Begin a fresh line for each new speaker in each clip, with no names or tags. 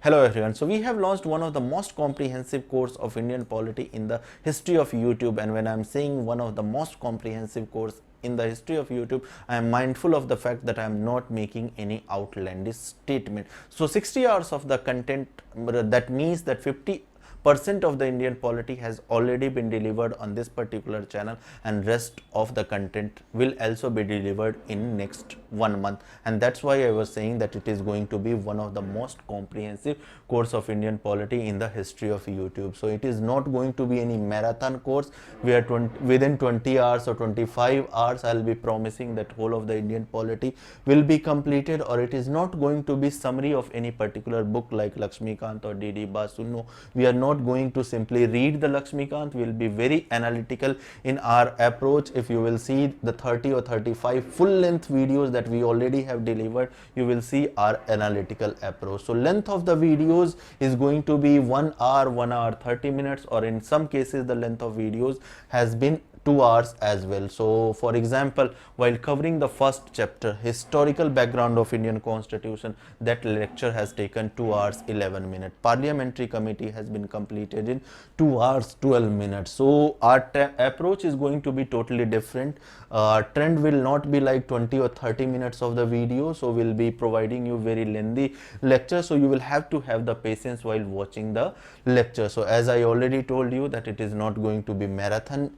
Hello everyone. So we have launched one of the most comprehensive course of Indian polity in the history of YouTube, and when I am saying one of the most comprehensive course in the history of YouTube, I am mindful of the fact that I am not making any outlandish statement. So 60 hours of the content, that means that 50% of the Indian polity has already been delivered on this particular channel, and rest of the content will also be delivered in next 1 month, and that's why I was saying that it is going to be one of the most comprehensive course of Indian polity in the history of YouTube. So it is not going to be any marathon course where within 20 hours or 25 hours I'll be promising that whole of the Indian polity will be completed, or it is not going to be summary of any particular book like Lakshmikant or D.D. Basu. No, we are not going to simply read the Lakshmikant. We will be very analytical in our approach. If you will see the 30 or 35 full length videos that we already have delivered, you will see our analytical approach. So length of the videos is going to be 1 hour, 1 hour 30 minutes, or in some cases the length of videos has been 2 hours as well. So for example, while covering the first chapter, historical background of Indian Constitution, that lecture has taken 2 hours 11 minutes. Parliamentary committee has been completed in 2 hours 12 minutes. So our approach is going to be totally different. Trend will not be like 20 or 30 minutes of the video, so we'll be providing you very lengthy lecture, so you will have to have the patience while watching the lecture. So as I already told you that it is not going to be marathon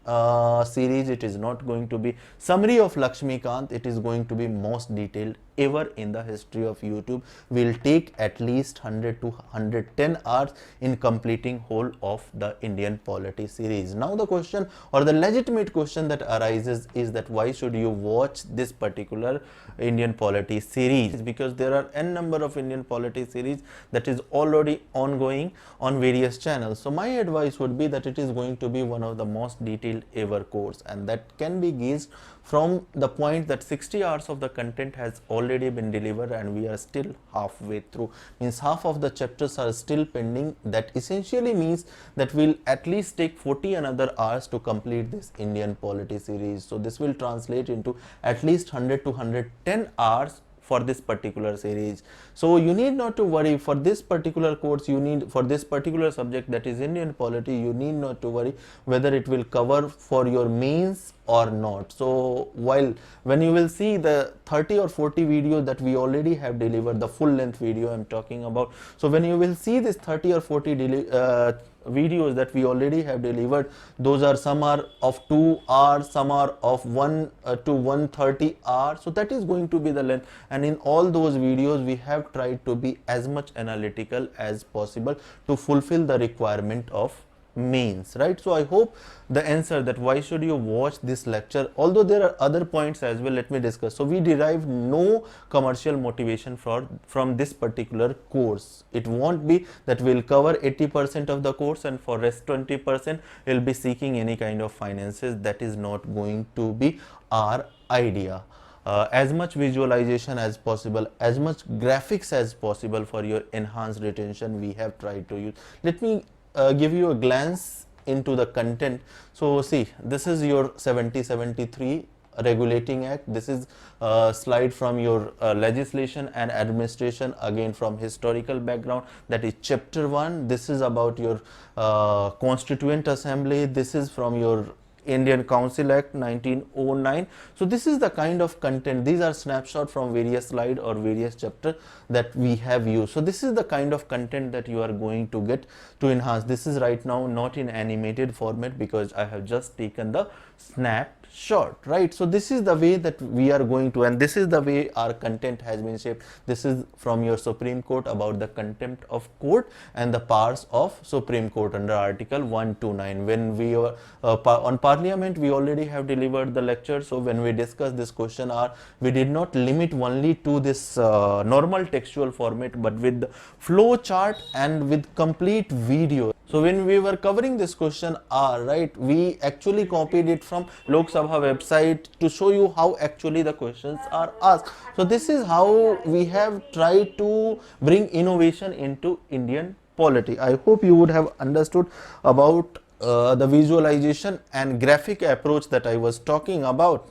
series, it is not going to be summary of Lakshmikant, it is going to be most detailed ever in the history of YouTube. Will take at least 100 to 110 hours in completing whole of the Indian polity series. Now the question, or the legitimate question that arises, is that why should you watch this particular Indian polity series? Because there are n number of Indian polity series that is already ongoing on various channels. So my advice would be that it is going to be one of the most detailed ever course, and that can be gauged from the point that 60 hours of the content has already been delivered and we are still halfway through. Means half of the chapters are still pending. That essentially means that we'll at least take 40 another hours to complete this Indian polity series. So this will translate into at least 100 to 110 hours for this particular series. So you need not to worry for this particular course. You need, for this particular subject, that is Indian polity, you need not to worry whether it will cover for your mains or not. So when you will see the 30 or 40 videos that we already have delivered, the full length video I'm talking about, so when you will see this 30 or 40 videos that we already have delivered, those are, some are of 2 hours, some are of 1 to 130 hours. So that is going to be the length, and in all those videos we have tried to be as much analytical as possible to fulfill the requirement of mains, right? So I hope the answer that why should you watch this lecture, although there are other points as well, let me discuss. So we derive no commercial motivation from this particular course. It won't be that we'll cover 80% of the course and for rest 20% we'll be seeking any kind of finances. That is not going to be our idea. As much visualization as possible, as much graphics as possible for your enhanced retention we have tried to use. Let me give you a glance into the content. So see, this is your 7073 Regulating Act. This is a slide from your legislation and administration, again from historical background, that is chapter 1. This is about your Constituent Assembly. This is from your Indian Council Act 1909. So this is the kind of content. These are snapshots from various slide or various chapter that we have used. So this is the kind of content that you are going to get to enhance. This is right now not in animated format because I have just taken the snapshot, right? So this is the way that we are going to, and this is the way our content has been shaped. This is from your Supreme Court about the contempt of court and the powers of Supreme Court under Article 129. When we were on Parliament, we already have delivered the lecture. So when we discuss this question hour, we did not limit only to this normal textual format, but with the flow chart and with complete video. So when we were covering this question hour, right, we actually copied it from Lok Sabha website to show you how actually the questions are asked. So this is how we have tried to bring innovation into Indian polity. I hope you would have understood about the visualization and graphic approach that I was talking about.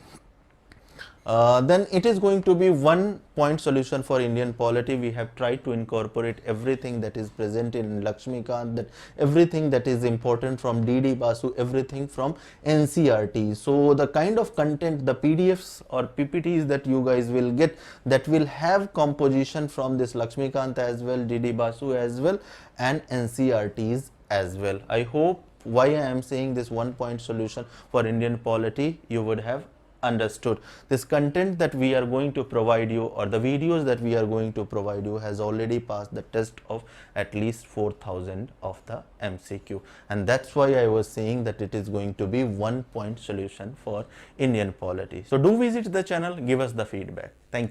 then it is going to be 1 point solution for Indian polity. We have tried to incorporate everything that is present in Lakshmikant, that everything that is important from DD Basu, everything from NCRT. So the kind of content, the PDFs or PPTs that you guys will get, that will have composition from this Lakshmikant as well, DD Basu as well, and NCRTs as well. I hope why I am saying this 1 point solution for Indian polity you would have understood. This content that we are going to provide you, or the videos that we are going to provide you, has already passed the test of at least 4000 of the MCQ, and that's why I was saying that it is going to be 1 point solution for Indian polity. So do visit the channel, give us the feedback. Thank you.